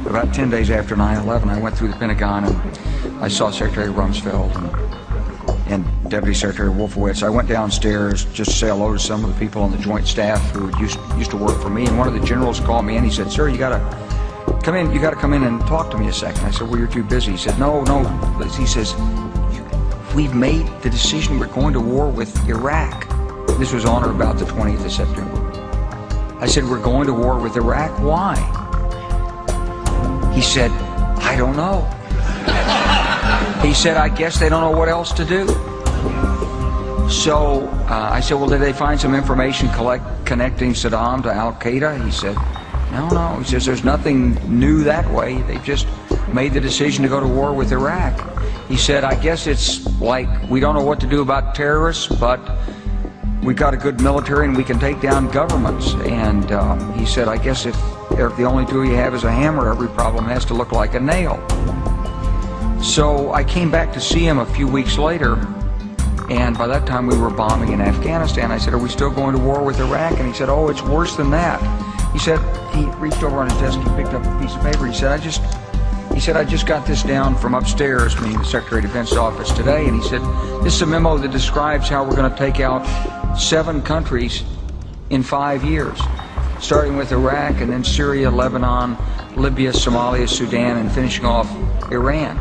about 10 days after 9/11, I went through the Pentagon and I saw Secretary Rumsfeld and Deputy Secretary Wolfowitz. I went downstairs just to say hello to some of the people on the Joint Staff who used to work for me, and one of the generals called me and he said, "Sir, you gotta come in. You gotta come in and talk to me a second." I said, "Well, you're too busy." He said, "No." He says, "We've made the decision. We're going to war with Iraq." This was on or about the 20th of September. I said, "We're going to war with Iraq. Why?" He said, "I don't know." He said, "I guess they don't know what else to do." So I said, "Well, did they find some information connecting Saddam to Al-Qaeda?" He said, No. He says, "There's nothing new that way. They've just made the decision to go to war with Iraq." He said, "I guess it's like we don't know what to do about terrorists, but we've got a good military and we can take down governments." And he said, "I guess if the only tool you have is a hammer, every problem has to look like a nail." So I came back to see him a few weeks later, and by that time we were bombing in Afghanistan. I said, "Are we still going to war with Iraq?" And he said, "Oh, it's worse than that." He said, he reached over on his desk, he picked up a piece of paper. He said, I just got this down from upstairs, meaning the Secretary of Defense office today, and he said, "This is a memo that describes how we're going to take out 7 countries in 5 years, starting with Iraq and then Syria, Lebanon, Libya, Somalia, Sudan, and finishing off Iran."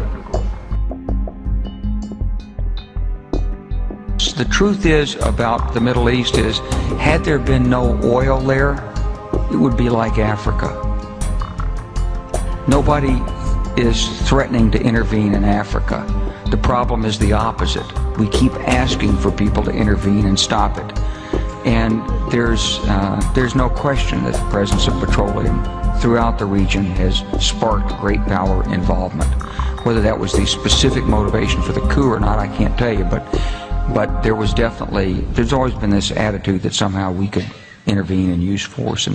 The truth is about the Middle East is, had there been no oil there, it would be like Africa. Nobody is threatening to intervene in Africa. The problem is the opposite. We keep asking for people to intervene and stop it. And there's no question that the presence of petroleum throughout the region has sparked great power involvement. Whether that was the specific motivation for the coup or not, I can't tell you, but there's always been this attitude that somehow we could intervene and use force.